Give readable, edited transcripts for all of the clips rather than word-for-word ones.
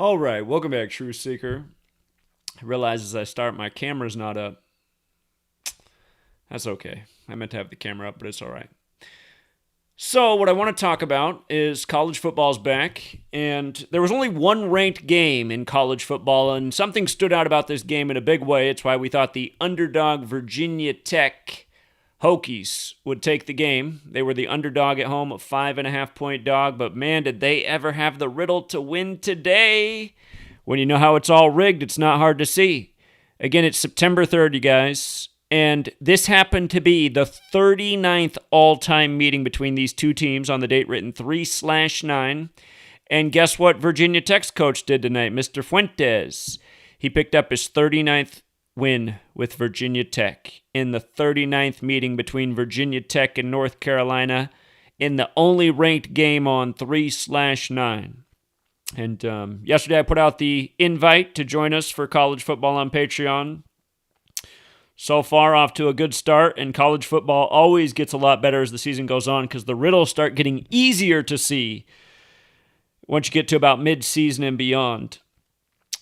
All right, welcome back, Truth Seeker. I realize as I start, my camera's not up. That's okay. I meant to have the camera up, but it's all right. So what I want to talk about is college football's back, and there was only one ranked game in college football, and something stood out about this game in a big way. It's why we thought the underdog Virginia Tech Hokies would take the game. They were the underdog at home, a 5.5-point dog, but man, did they ever have the riddle to win today. When you know how it's all rigged, it's not hard to see. Again, it's September 3rd, you guys, and this happened to be the 39th all-time meeting between these two teams on the date written 3/9. And guess what Virginia Tech's coach did tonight, Mr. Fuentes? He picked up his 39th win with Virginia Tech in the 39th meeting between Virginia Tech and North Carolina in the only ranked game on 3/9. And yesterday I put out the invite to join us for college football on Patreon. So far off to a good start, and college football always gets a lot better as the season goes on because the riddles start getting easier to see once you get to about mid-season and beyond.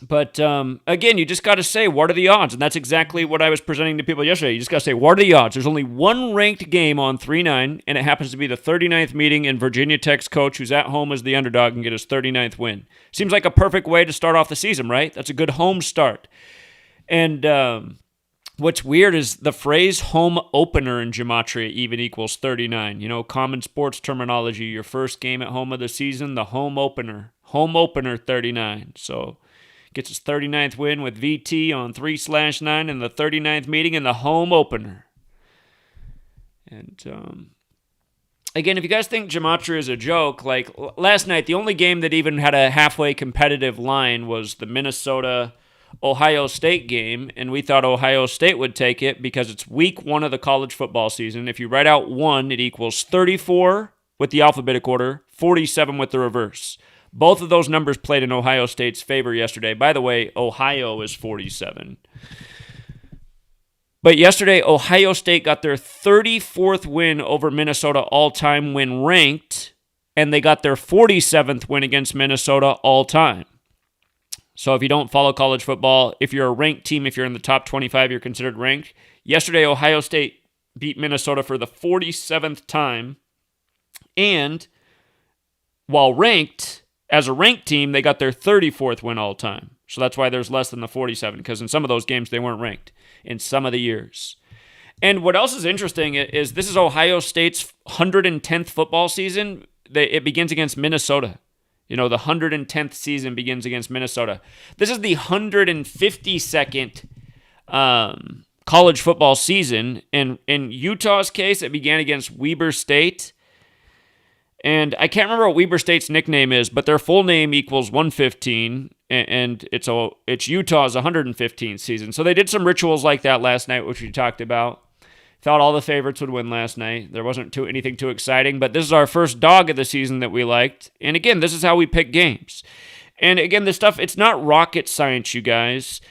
But again, you just got to say, what are the odds? And that's exactly what I was presenting to people yesterday. You just got to say, what are the odds? There's only one ranked game on 3/9, and it happens to be the 39th meeting, and Virginia Tech's coach, who's at home as the underdog, can get his 39th win. Seems like a perfect way to start off the season, right? That's a good home start. And what's weird is the phrase home opener in Gematria even equals 39. You know, common sports terminology, your first game at home of the season, the home opener. Home opener 39. So gets his 39th win with VT on 3/9 in the 39th meeting in the home opener. And again, if you guys think Gematria is a joke, like last night, the only game that even had a halfway competitive line was the Minnesota-Ohio State game, and we thought Ohio State would take it because it's week 1 of the college football season. If you write out 1, it equals 34 with the alphabetic order, 47 with the reverse. Both of those numbers played in Ohio State's favor yesterday. By the way, Ohio is 47. But yesterday, Ohio State got their 34th win over Minnesota all-time when ranked, and they got their 47th win against Minnesota all-time. So if you don't follow college football, if you're a ranked team, if you're in the top 25, you're considered ranked. Yesterday, Ohio State beat Minnesota for the 47th time, and while ranked, as a ranked team, they got their 34th win all time. So that's why there's less than the 47, because in some of those games, they weren't ranked in some of the years. And what else is interesting is this is Ohio State's 110th football season. It begins against Minnesota. You know, the 110th season begins against Minnesota. This is the 152nd college football season. And in Utah's case, it began against Weber State. And I can't remember what Weber State's nickname is, but their full name equals 115, and it's Utah's 115th season. So they did some rituals like that last night, which we talked about. Thought all the favorites would win last night. There wasn't anything too exciting, but this is our first dog of the season that we liked. And again, this is how we pick games. And again, this stuff, it's not rocket science, you guys.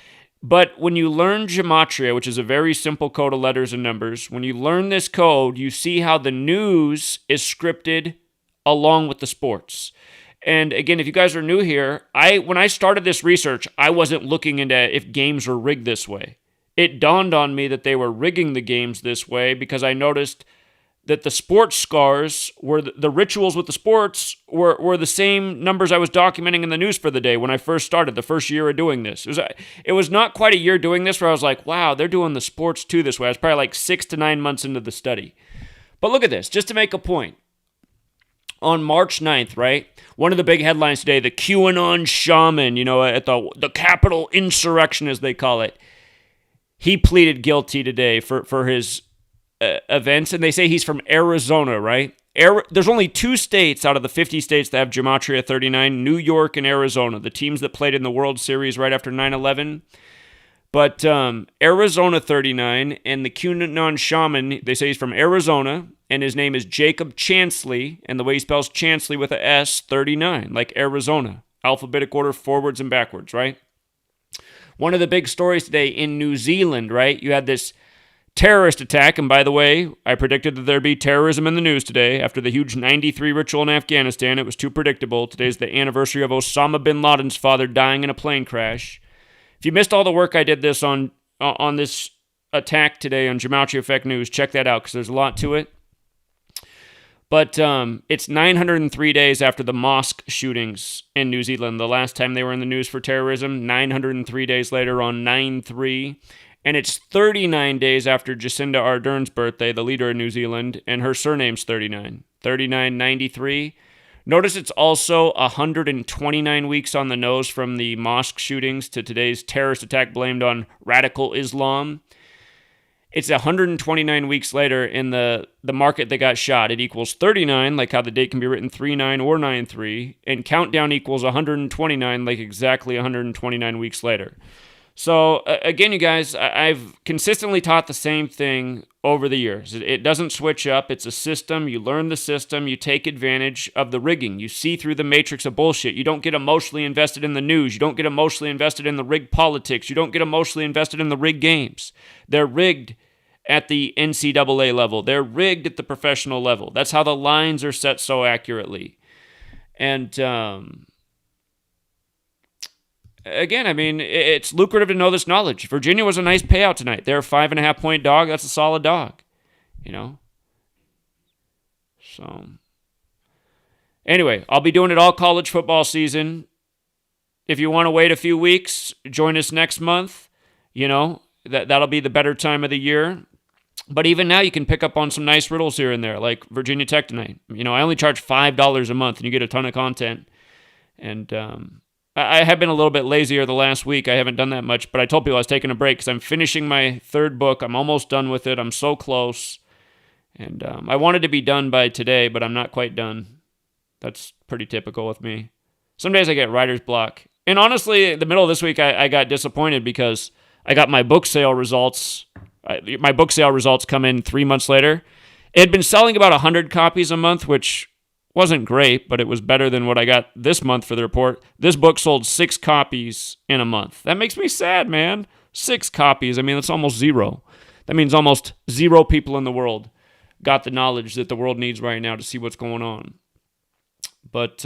But when you learn Gematria, which is a very simple code of letters and numbers, when you learn this code, you see how the news is scripted along with the sports. And again, if you guys are new here, when I started this research, I wasn't looking into if games were rigged this way. It dawned on me that they were rigging the games this way because I noticed that the sports scars were the rituals with the sports were the same numbers I was documenting in the news for the day when I first started, the first year of doing this. It was not quite a year doing this where I was like, wow, they're doing the sports too this way. I was probably like 6 to 9 months into the study. But look at this, just to make a point. On March 9th, right? One of the big headlines today, the QAnon shaman, you know, at the Capitol insurrection, as they call it. He pleaded guilty today for his events, and they say he's from Arizona, right? There's only 2 states out of the 50 states that have Gematria 39, New York and Arizona, the teams that played in the World Series right after 9/11. But Arizona 39, and the QAnon shaman, they say he's from Arizona, and his name is Jacob Chansley, and the way he spells Chansley with a S, 39, like Arizona. Alphabetic order, forwards and backwards, right? One of the big stories today in New Zealand, right? You had this terrorist attack. And by the way, I predicted that there'd be terrorism in the news today after the huge 93 ritual in Afghanistan. It was too predictable. Today's the anniversary of Osama bin Laden's father dying in a plane crash. If you missed all the work I did this on this attack today on GematriaEffectNews, check that out because there's a lot to it. But it's 903 days after the mosque shootings in New Zealand. The last time they were in the news for terrorism, 903 days later on 9/3. And it's 39 days after Jacinda Ardern's birthday, the leader of New Zealand, and her surname's 39. 3993. Notice it's also 129 weeks on the nose from the mosque shootings to today's terrorist attack blamed on radical Islam. It's 129 weeks later in the market that got shot. It equals 39, like how the date can be written 39 or 93, and countdown equals 129, like exactly 129 weeks later. So, again, you guys, I've consistently taught the same thing over the years. It doesn't switch up. It's a system. You learn the system. You take advantage of the rigging. You see through the matrix of bullshit. You don't get emotionally invested in the news. You don't get emotionally invested in the rigged politics. You don't get emotionally invested in the rigged games. They're rigged at the NCAA level. They're rigged at the professional level. That's how the lines are set so accurately. And, again, I mean, it's lucrative to know this knowledge. Virginia was a nice payout tonight. They're a 5.5-point dog. That's a solid dog, you know? So, anyway, I'll be doing it all college football season. If you want to wait a few weeks, join us next month. You know, that'll be the better time of the year. But even now, you can pick up on some nice riddles here and there, like Virginia Tech tonight. You know, I only charge $5 a month, and you get a ton of content. And, I have been a little bit lazier the last week. I haven't done that much, but I told people I was taking a break because I'm finishing my third book. I'm almost done with it. I'm so close. And I wanted to be done by today, but I'm not quite done. That's pretty typical with me. Some days I get writer's block. And honestly, the middle of this week, I got disappointed because I got my book sale results. My book sale results come in 3 months later. It had been selling about 100 copies a month, which wasn't great, but it was better than what I got this month for the report. This book sold 6 copies in a month. That makes me sad, man. 6 copies. I mean, that's almost zero. That means almost 0 people in the world got the knowledge that the world needs right now to see what's going on. But,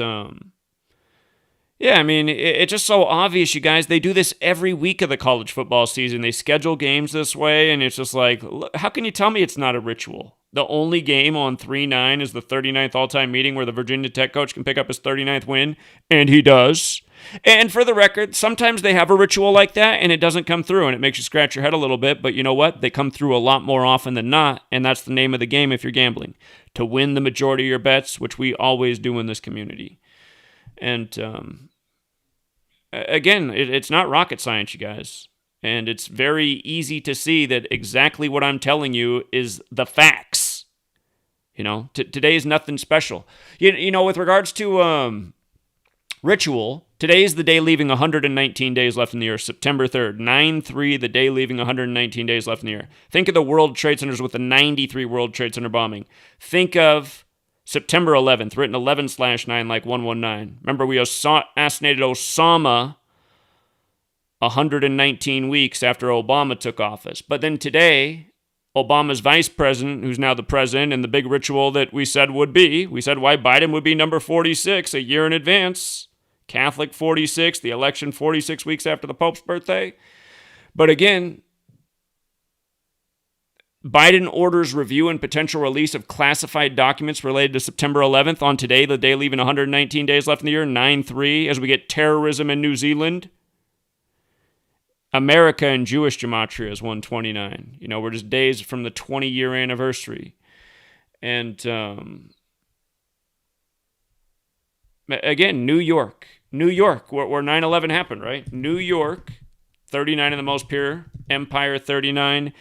yeah, I mean, it's just so obvious, you guys. They do this every week of the college football season. They schedule games this way, and it's just like, how can you tell me it's not a ritual? The only game on 3/9 is the 39th all-time meeting where the Virginia Tech coach can pick up his 39th win, and he does. And for the record, sometimes they have a ritual like that, and it doesn't come through, and it makes you scratch your head a little bit, but you know what? They come through a lot more often than not, and that's the name of the game if you're gambling. To win the majority of your bets, which we always do in this community. And, again, it's not rocket science, you guys. And it's very easy to see that exactly what I'm telling you is the facts. You know, today is nothing special. You know, with regards to ritual, today is the day leaving 119 days left in the year, September 3rd. 9/3, the day leaving 119 days left in the year. Think of the World Trade Centers with the 93 World Trade Center bombing. Think of September 11th, written 11/9 like 119. Remember, we assassinated Osama 119 weeks after Obama took office. But then today, Obama's vice president, who's now the president, and the big ritual that we said why Biden would be number 46 a year in advance. Catholic 46, the election 46 weeks after the Pope's birthday. But again, Biden orders review and potential release of classified documents related to September 11th on today, the day leaving 119 days left in the year, 9/3, as we get terrorism in New Zealand. America and Jewish Gematria is 129. You know, we're just days from the 20-year anniversary. And, again, New York, where 9/11 happened, right? New York, 39 in the most pure, Empire 39,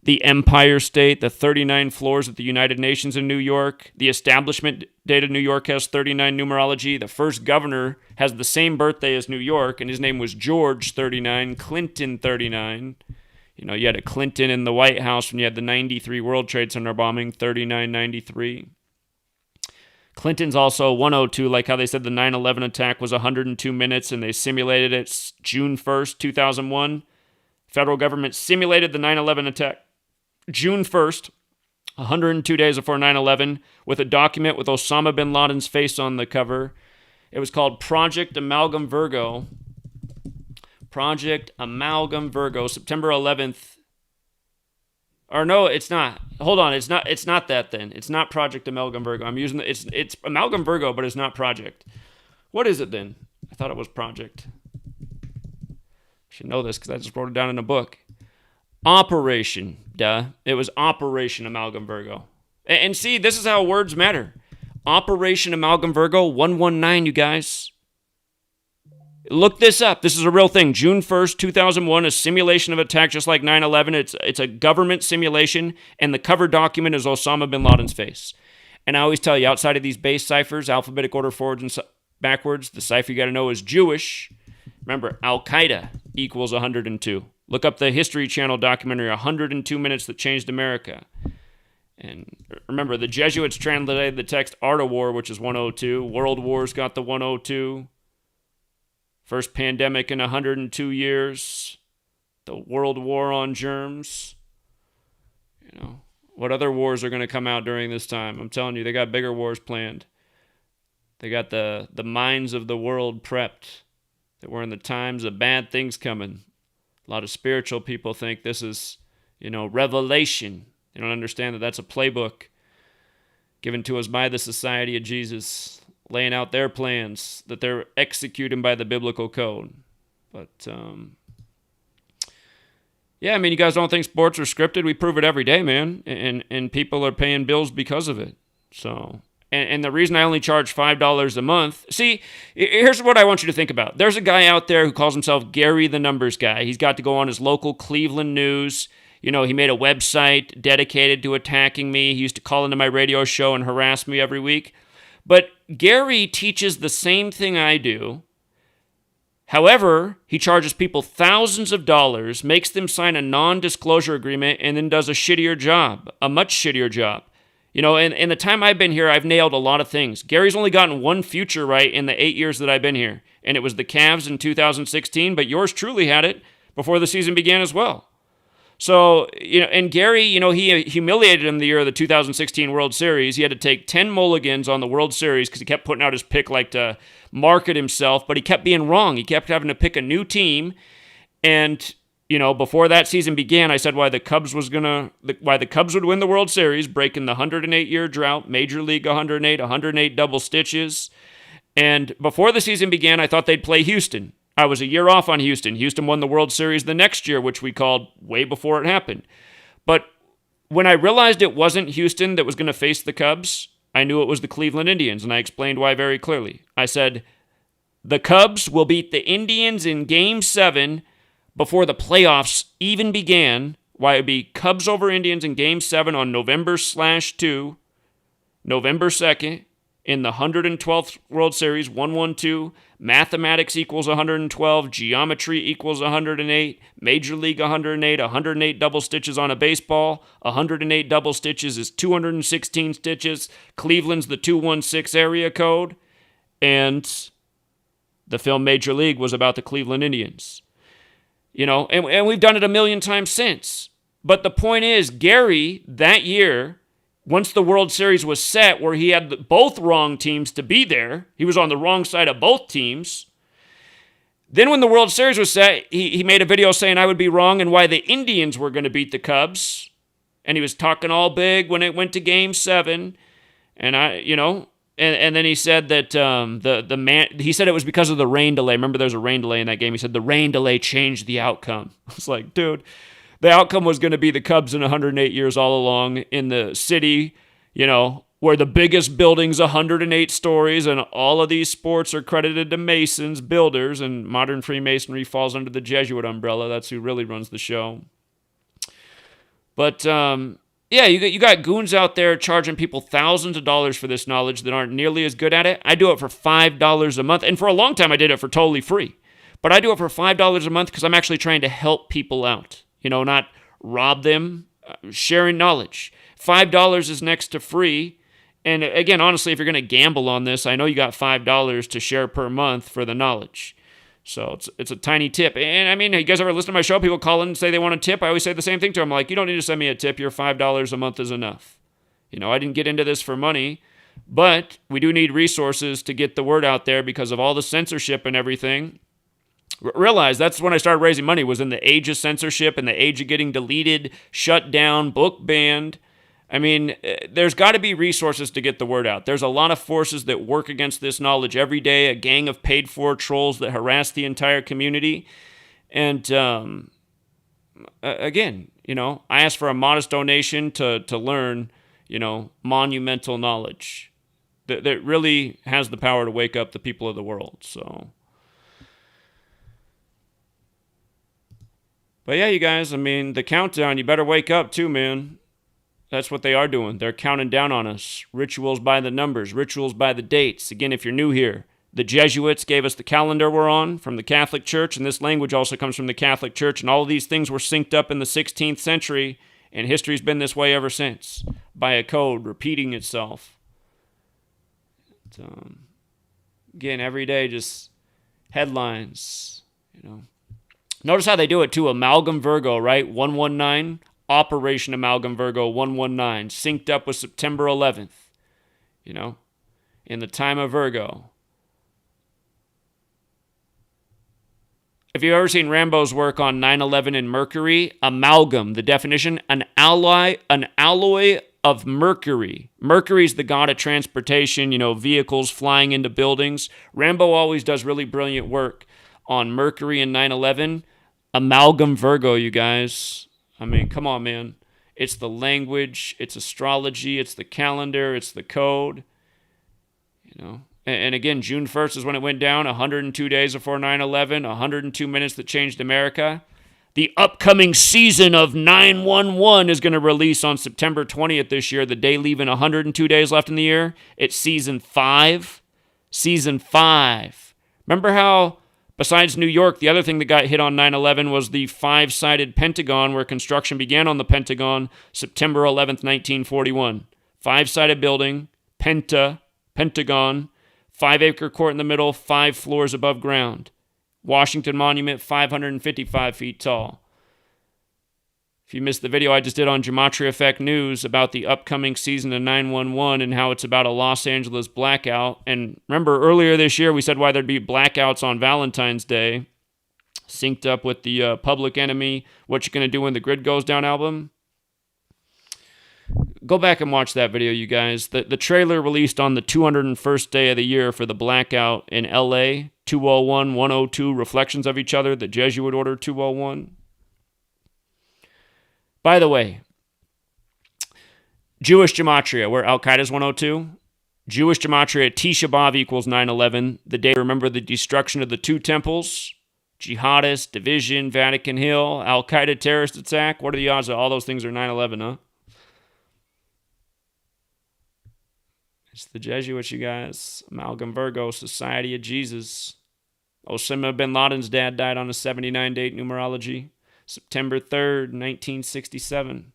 the Empire State, the 39 floors at the United Nations in New York. The establishment date of New York has 39 numerology. The first governor has the same birthday as New York, and his name was George 39, Clinton 39. You know, you had a Clinton in the White House when you had the 93 World Trade Center bombing, 39/93. Clinton's also 102, like how they said the 9/11 attack was 102 minutes, and they simulated it June 1st, 2001. Federal government simulated the 9/11 attack June 1st, 102 days before 9/11, with a document with Osama bin Laden's face on the cover. It was called Project Amalgam Virgo. Project Amalgam Virgo, September 11th. Or no, it's not. Hold on, it's not that then. It's not Project Amalgam Virgo. I'm using it's Amalgam Virgo, but it's not Project. What is it then? I thought it was Project. I should know this because I just wrote it down in a book. Operation, duh. It was Operation Amalgam Virgo. And see, this is how words matter. Operation Amalgam Virgo 119, you guys. Look this up. This is a real thing. June 1st, 2001, a simulation of attack just like 9/11. It's a government simulation, and the cover document is Osama bin Laden's face. And I always tell you, outside of these base ciphers, alphabetic order forwards and backwards, the cipher you got to know is Jewish. Remember, Al-Qaeda equals 102. Look up the History Channel documentary, 102 Minutes That Changed America. And remember, the Jesuits translated the text Art of War, which is 102. World Wars got the 102. First pandemic in 102 years. The World War on Germs. You know, what other wars are going to come out during this time? I'm telling you, they got bigger wars planned. They got the minds of the world prepped. That we're in the times of bad things coming. A lot of spiritual people think this is, revelation. They don't understand that that's a playbook given to us by the Society of Jesus, laying out their plans that they're executing by the biblical code. But, yeah, you guys don't think sports are scripted? We prove it every day, man. And people are paying bills because of it. So, and the reason I only charge $5 a month, see, here's what I want you to think about. There's a guy out there who calls himself Gary the Numbers Guy. He's got to go on his local Cleveland news. He made a website dedicated to attacking me. He used to call into my radio show and harass me every week. But Gary teaches the same thing I do. However, he charges people thousands of dollars, makes them sign a non-disclosure agreement, and then does a shittier job, a much shittier job. In the time I've been here, I've nailed a lot of things. Gary's only gotten one future right in the 8 years that I've been here, and it was the Cavs in 2016, but yours truly had it before the season began as well. So, and Gary, he humiliated him the year of the 2016 World Series. He had to take 10 mulligans on the World Series because he kept putting out his pick like to market himself, but he kept being wrong. He kept having to pick a new team. And, before that season began, I said why the Cubs would win the World Series, breaking the 108-year drought, Major League 108 double stitches. And before the season began, I thought they'd play Houston. I was a year off on Houston. Houston won the World Series the next year, which we called way before it happened. But when I realized it wasn't Houston that was going to face the Cubs, I knew it was the Cleveland Indians, and I explained why very clearly. I said, the Cubs will beat the Indians in Game 7 before the playoffs even began. Why it would be Cubs over Indians in Game 7 on November/2, November 2nd, in the 112th World Series, 112. Mathematics equals 112. Geometry equals 108. Major League 108 double stitches on a baseball. 108 double stitches is 216 stitches. Cleveland's the 216 area code. And the film Major League was about the Cleveland Indians. And we've done it a million times since. But the point is, Gary, that year, once the World Series was set, where he had both wrong teams to be there, he was on the wrong side of both teams. Then when the World Series was set, he made a video saying I would be wrong and why the Indians were going to beat the Cubs. And he was talking all big when it went to Game 7. And and then he said that he said it was because of the rain delay. Remember there was a rain delay in that game. He said the rain delay changed the outcome. I was like, dude, the outcome was going to be the Cubs in 108 years all along in the city, where the biggest building's 108 stories, and all of these sports are credited to Masons, builders, and modern Freemasonry falls under the Jesuit umbrella. That's who really runs the show. But, yeah, you got goons out there charging people thousands of dollars for this knowledge that aren't nearly as good at it. I do it for $5 a month, and for a long time I did it for totally free. But I do it for $5 a month because I'm actually trying to help people out. Not rob them, sharing knowledge. $5 is next to free. And again, honestly, if you're going to gamble on this, I know you got $5 to share per month for the knowledge. So it's a tiny tip. And I mean, you guys ever listen to my show? People call in and say they want a tip. I always say the same thing to them. I'm like, you don't need to send me a tip. Your $5 a month is enough. I didn't get into this for money, but we do need resources to get the word out there because of all the censorship and everything. Realize that's when I started raising money, was in the age of censorship and the age of getting deleted, shut down, book banned. I mean, there's got to be resources to get the word out. There's a lot of forces that work against this knowledge every day, a gang of paid-for trolls that harass the entire community. And again, I ask for a modest donation to learn, monumental knowledge that really has the power to wake up the people of the world. So, but yeah, you guys, I mean, the countdown, you better wake up too, man. That's what they are doing. They're counting down on us. Rituals by the numbers, rituals by the dates. Again, if you're new here, the Jesuits gave us the calendar we're on from the Catholic Church, and this language also comes from the Catholic Church, and all of these things were synced up in the 16th century, and history's been this way ever since, by a code repeating itself. Again, every day, just headlines, Notice how they do it, too. Amalgam Virgo, right? 119. Operation Amalgam Virgo 119, synced up with September 11th, in the time of Virgo. If you've ever seen Rambo's work on 9/11 and Mercury, amalgam, the definition, an alloy of mercury. Mercury's the god of transportation, vehicles flying into buildings. Rambo always does really brilliant work on Mercury and 9/11. Amalgam Virgo, you guys. I mean, come on, man. It's the language, it's astrology, it's the calendar, it's the code. And again, June 1st is when it went down, 102 days before 9/11, 102 minutes that changed America. The upcoming season of 911 is going to release on September 20th this year, the day leaving 102 days left in the year. It's season 5. Season 5. Remember how, besides New York, the other thing that got hit on 9/11 was the 5-sided Pentagon, where construction began on the Pentagon September 11th, 1941. 5-sided building, Pentagon, 5-acre court in the middle, 5 floors above ground. Washington Monument, 555 feet tall. If you missed the video I just did on GematriaEffectNews about the upcoming season of 911 and how it's about a Los Angeles blackout. And remember, earlier this year we said why there'd be blackouts on Valentine's Day, synced up with the Public Enemy, What You Gonna Do When the Grid Goes Down album. Go back and watch that video, you guys. The trailer released on the 201st day of the year for the blackout in LA, 201, 102, reflections of each other, the Jesuit Order 201. By the way, Jewish Gematria, where Al-Qaeda's 102. Jewish Gematria, Tisha B'Av equals 9/11. The day to remember the destruction of the 2 temples. Jihadist, division, Vatican Hill, Al-Qaeda terrorist attack. What are the odds that all those things are 9/11, huh? It's the Jesuits, you guys. Amalgam Virgo, Society of Jesus. Osama bin Laden's dad died on a 79 date numerology. September 3rd, 1967.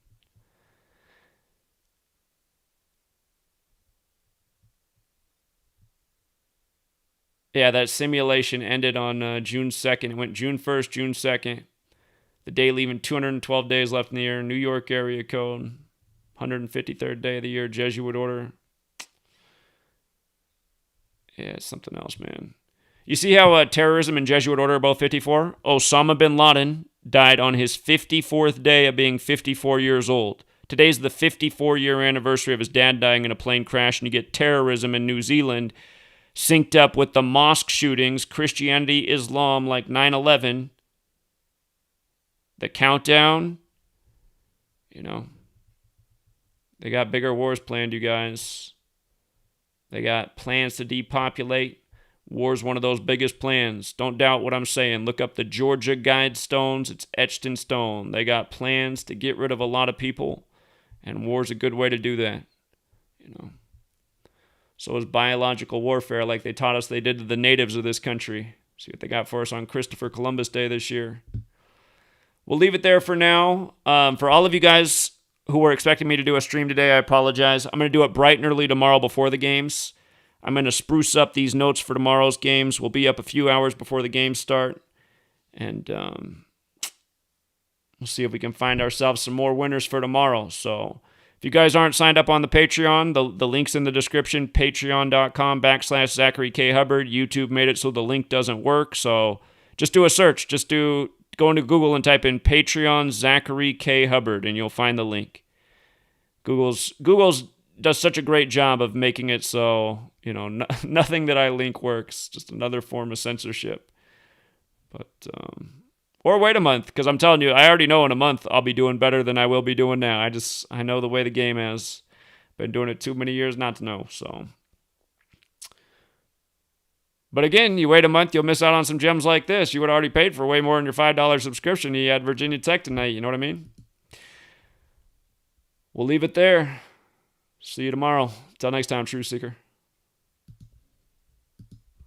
Yeah, that simulation ended on June 2nd. It went June 1st, June 2nd. The day leaving 212 days left in the year. New York area code. 153rd day of the year. Jesuit order. Yeah, it's something else, man. You see how terrorism and Jesuit order are both 54? Osama bin Laden died on his 54th day of being 54 years old. Today's the 54-year anniversary of his dad dying in a plane crash, and you get terrorism in New Zealand synced up with the mosque shootings, Christianity, Islam, like 9/11. The countdown, they got bigger wars planned, you guys. They got plans to depopulate. War's one of those biggest plans. Don't doubt what I'm saying. Look up the Georgia Guidestones. It's etched in stone. They got plans to get rid of a lot of people, and war's a good way to do that. So is biological warfare, like they taught us they did to the natives of this country. See what they got for us on Christopher Columbus Day this year. We'll leave it there for now. For all of you guys who were expecting me to do a stream today, I apologize. I'm going to do it bright and early tomorrow before the games. I'm going to spruce up these notes for tomorrow's games. We'll be up a few hours before the games start. And we'll see if we can find ourselves some more winners for tomorrow. So if you guys aren't signed up on the Patreon, the link's in the description, patreon.com/Zachary K. Hubbard. YouTube made it so the link doesn't work. So just do a search. Go into Google and type in Patreon Zachary K. Hubbard, and you'll find the link. Google's does such a great job of making it so, nothing that I link works. Just another form of censorship. But, or wait a month, because I'm telling you, I already know in a month I'll be doing better than I will be doing now. I know the way the game is. Been doing it too many years not to know, so. But again, you wait a month, you'll miss out on some gems like this. You would have already paid for way more than your $5 subscription. You had Virginia Tech tonight, you know what I mean? We'll leave it there. See you tomorrow. Until next time, Truth Seeker.